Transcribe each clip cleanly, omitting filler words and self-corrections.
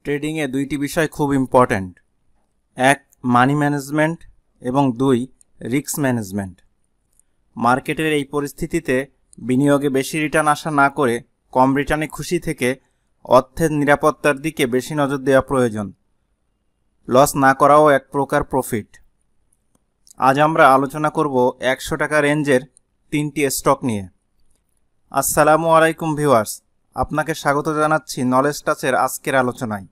ট্রেডিংয়ে দুইটি বিষয় খুব ইম্পর্ট্যান্ট। এক, মানি ম্যানেজমেন্ট এবং দুই, রিস্ক ম্যানেজমেন্ট। মার্কেটের এই পরিস্থিতিতে বিনিয়োগে বেশি রিটার্ন আশা না করে কম রিটার্নে খুশি থেকে অর্থের নিরাপত্তার দিকে বেশি নজর দেওয়া প্রয়োজন। লস না করাও এক প্রকার প্রফিট। আজ আমরা আলোচনা করব 100 টাকা রেঞ্জের 3টি স্টক নিয়ে। আসসালামু আলাইকুম ভিউয়ার্স, আপনাকে স্বাগত জানাচ্ছি নলেজ টাচের আজকের আলোচনায়।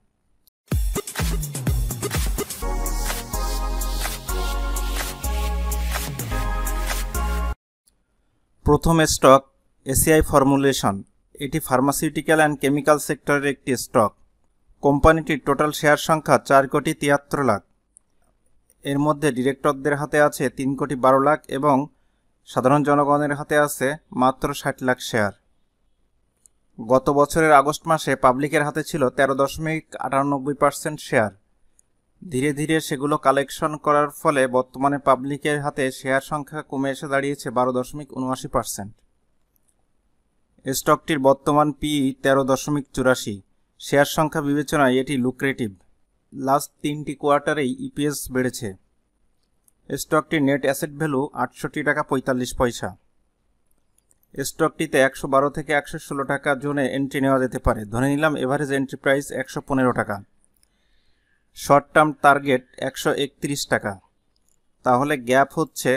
প্রথম স্টক এসিআই ফর্মুলেশন। এটি ফার্মাসিউটিক্যাল অ্যান্ড কেমিক্যাল সেক্টরের একটি স্টক। কোম্পানিটির টোটাল শেয়ার সংখ্যা 4,73,00,000। এর মধ্যে ডিরেক্টরদের হাতে আছে 3,12,00,000 এবং সাধারণ জনগণের হাতে আছে মাত্র 60,00,000 শেয়ার। গত বছরের আগস্ট মাসে পাবলিকের হাতে ছিল 13.98% শেয়ার। ধীরে ধীরে সেগুলো কালেকশন করার ফলে বর্তমানে পাবলিকের হাতে শেয়ার সংখ্যা কমে এসে দাঁড়িয়েছে 12.79%। স্টকটির বর্তমান পিই 13.84। শেয়ার সংখ্যা বিবেচনায় এটি লুক্রেটিভ। লাস্ট 3টি কোয়ার্টারেই ইপিএস বেড়েছে। স্টকটির নেট অ্যাসেট ভ্যালু 68 টাকা 45 পয়সা। স্টকটিতে 112 থেকে 116 টাকা জোনে এন্ট্রি নেওয়া যেতে পারে। ধরে নিলাম এভারেজ এন্ট্রি প্রাইস 115 টাকা। শর্ট টার্ম টার্গেট 131 টাকা। তাহলে গ্যাপ হচ্ছে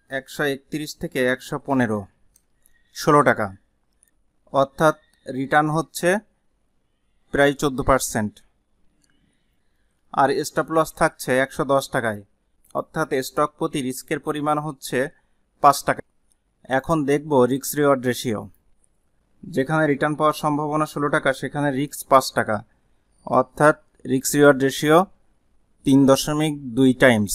131 থেকে 115, 16 টাকা। অর্থাৎ রিটার্ন হচ্ছে প্রায় 14%। আর স্টপ লস থাকছে 110 টাকায়। অর্থাৎ স্টক প্রতি রিস্কের পরিমাণ হচ্ছে 5 টাকা। এখন দেখব রিস্ক রিওয়ার্ড রেশিও। যেখানে রিটার্ন পাওয়ার সম্ভাবনা 16 টাকা, সেখানে রিস্ক 5 টাকা। অর্থাৎ রিস্ক রিওয়ার্ড রেশিও 3.2 টাইমস।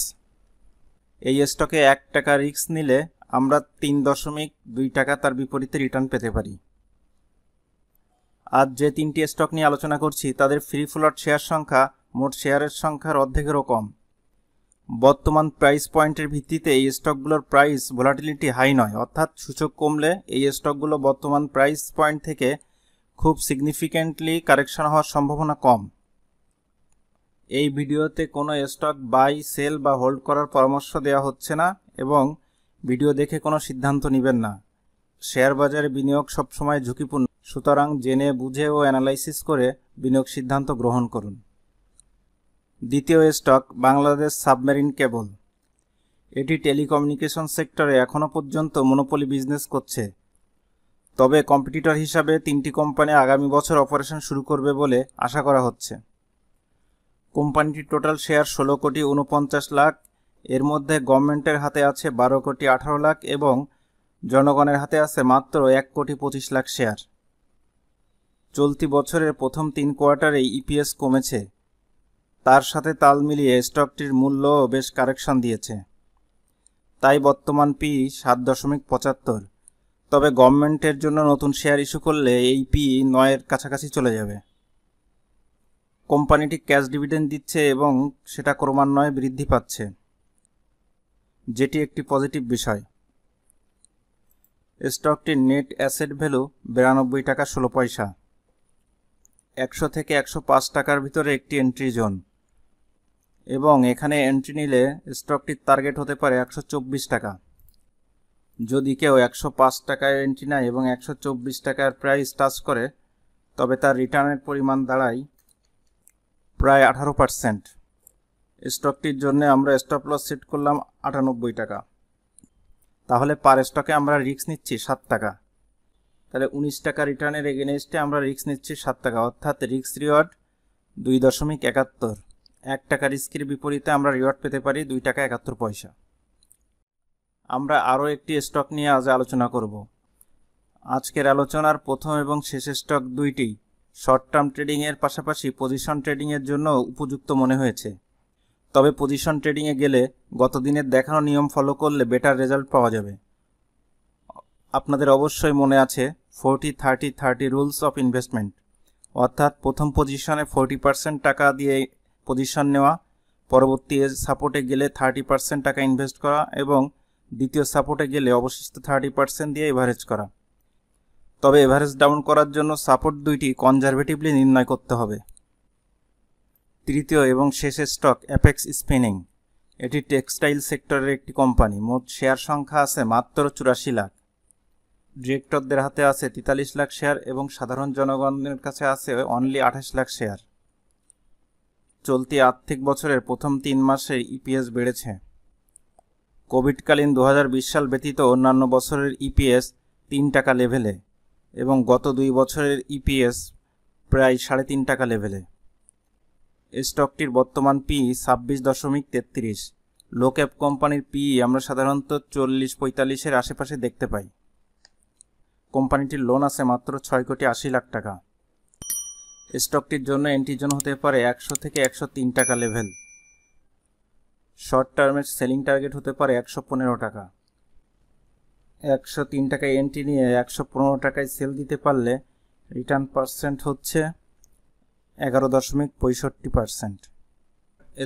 এই স্টকে 1 টাকা রিস্ক নিলে আমরা 3.2 টাকা তার বিপরীতে রিটার্ন পেতে পারি। আজ যে 3টি স্টক নিয়ে আলোচনা করছি তাদের ফ্রি ফ্লোট শেয়ার সংখ্যা মোট শেয়ারের সংখ্যার অর্ধেকেরও কম। বর্তমান প্রাইস পয়েন্টের ভিত্তিতে এই স্টকগুলোর প্রাইস ভোলাটিলিটি হাই নয়, অর্থাৎ সূচক কমলে এই স্টকগুলো বর্তমান প্রাইস পয়েন্ট থেকে খুব সিগনিফিক্যান্টলি কারেকশন হওয়ার সম্ভাবনা কম। এই ভিডিওতে কোনো স্টক বাই, সেল বা হোল্ড করার পরামর্শ দেওয়া হচ্ছে না এবং ভিডিও দেখে কোনো সিদ্ধান্ত নেবেন না। শেয়ার বাজারে বিনিয়োগ সবসময় ঝুঁকিপূর্ণ, সুতরাং জেনে বুঝে ও অ্যানালাইসিস করে বিনিয়োগ সিদ্ধান্ত গ্রহণ করুন। দ্বিতীয় স্টক বাংলাদেশ সাবমেরিন কেবল। এটি টেলিকমিউনিকেশন সেক্টরে এখনও পর্যন্ত মনোপলি বিজনেস করছে। তবে কম্পিটিটর হিসাবে 3টি কোম্পানি আগামী বছর অপারেশন শুরু করবে বলে আশা করা হচ্ছে। কোম্পানিটির টোটাল শেয়ার 16,49,00,000। এর মধ্যে গভর্নমেন্টের হাতে আছে 12,18,00,000 এবং জনগণের হাতে আছে মাত্র 1,25,00,000 শেয়ার। চলতি বছরের প্রথম 3 কোয়ার্টারে ইপিএস কমেছে। তার সাথে তাল মিলিয়ে স্টকটির মূল্যও বেশ কারেকশন দিয়েছে। তাই বর্তমান পি 7.75। তবে গভর্নমেন্টের জন্য নতুন শেয়ার ইস্যু করলে এই পি 9-এর কাছাকাছি চলে যাবে। কোম্পানিটি ক্যাশ ডিভিডেন্ড দিচ্ছে এবং সেটা ক্রমান্বয়ে বৃদ্ধি পাচ্ছে, যেটি একটি পজিটিভ বিষয়। স্টকটির নেট অ্যাসেট ভ্যালু 92 টাকা 16 পয়সা। 100 থেকে 105 টাকার ভিতরে একটি এন্ট্রি জোন এবং এখানে এন্ট্রি নিলে স্টকটির টার্গেট হতে পারে 124 টাকা। যদি কেউ 105 টাকায় এন্ট্রি নেয় এবং 124 টাকার প্রাইস টাচ করে, তবে তার রিটার্নের পরিমাণ দাঁড়ায় প্রায় 18%। স্টকটির জন্য আমরা স্টপ লস সেট করলাম 98 টাকা। তাহলে পার স্টকে আমরা রিস্ক নিচ্ছি 7 টাকা। তাহলে 19 টাকা রিটার্নের এগেনস্টে আমরা রিস্ক নিচ্ছি 7 টাকা। অর্থাৎ রিস্ক রিওয়ার্ড 2.71। 1 টাকা রিস্কের বিপরীতে আমরা রিওয়ার্ড পেতে পারি 2 টাকা 71 পয়সা। আমরা আরও একটি স্টক নিয়ে আজ আলোচনা করব। আজকের আলোচনার প্রথম এবং শেষ স্টক দুইটি শর্ট টার্ম ট্রেডিংয়ের পাশাপাশি পজিশন ট্রেডিংয়ের জন্য উপযুক্ত মনে হয়েছে। তবে পজিশন ট্রেডিংয়ে গেলে গত দিনের দেখানো নিয়ম ফলো করলে বেটার রেজাল্ট পাওয়া যাবে। আপনাদের অবশ্যই মনে আছে 40-30-30 রুলস অফ ইনভেস্টমেন্ট। অর্থাৎ প্রথম পজিশনে 40% টাকা দিয়ে পজিশন নেওয়া, পরবর্তী সাপোর্টে গেলে 30% টাকা ইনভেস্ট করা এবং দ্বিতীয় সাপোর্টে গেলে অবশিষ্ট 30% দিয়ে এভারেজ করা। তবে এভারেজ ডাউন করার জন্য সাপোর্ট দুইটি কনজারভেটিভলি নির্ণয় করতে হবে। তৃতীয় এবং শেষ স্টক অ্যাপেক্স স্পিনিং। এটি টেক্সটাইল সেক্টরের একটি কোম্পানি। মোট শেয়ার সংখ্যা আছে মাত্র 84 লাখ। ডিরেক্টরদের হাতে আছে 43 লাখ শেয়ার এবং সাধারণ জনগণের কাছে আছে অনলি 28 লাখ শেয়ার। চলতি আর্থিক বছরের প্রথম 3 মাসে ইপিএস বেড়েছে। কোভিডকালীন 2020 সাল ব্যতীত অন্যান্য বছরের ইপিএস 3 টাকা লেভেলে এবং গত 2 বছরের ইপিএস প্রায় 3.5 টাকা লেভেলে। স্টকটির বর্তমান পি 26.33। লো ক্যাপ কোম্পানির পি আমরা সাধারণত 40-45-এর আশেপাশে দেখতে পাই। কোম্পানিটির লোন আছে মাত্র 6.80 লাখ টাকা। স্টকটির জন্য এন্ট্রি জোন হতে পারে 100 থেকে 103 টাকা লেভেল। শর্ট টার্মের সেলিং টার্গেট হতে পারে 115 টাকা। 103 টাকায় এন্ট্রি নিয়ে 115 টাকায় সেল দিতে পারলে রিটার্ন পার্সেন্ট হচ্ছে 11.65%।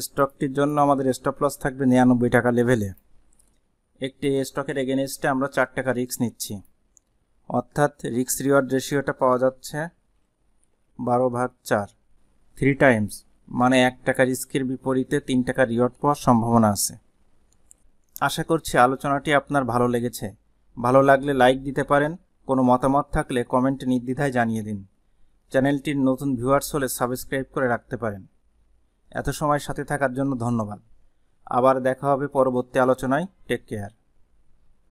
স্টকটির জন্য আমাদের স্টপ লস থাকবে 99 টাকা লেভেলে। একটি স্টকের এগেনস্টে আমরা 4 টাকা রিস্ক নিচ্ছি, অর্থাৎ রিস্ক রিওয়ার্ড রেশিওটা পাওয়া যাচ্ছে 12/4, 3 টাইমস, মানে 1 টাকা রিস্কের বিপরীতে 3 টাকা রিওয়ার্ড পাওয়ার সম্ভাবনা আছে। আশা করছি আলোচনাটি আপনার ভালো লেগেছে। ভালো লাগলে লাইক দিতে পারেন। কোনো মতামত থাকলে কমেন্টে নির্দ্বিধায় জানিয়ে দিন। চ্যানেলটির নতুন ভিউয়ার্স হলে সাবস্ক্রাইব করে রাখতে পারেন। এত সময় সাথে থাকার জন্য ধন্যবাদ। আবার দেখা হবে পরবর্তী আলোচনায়। Take care.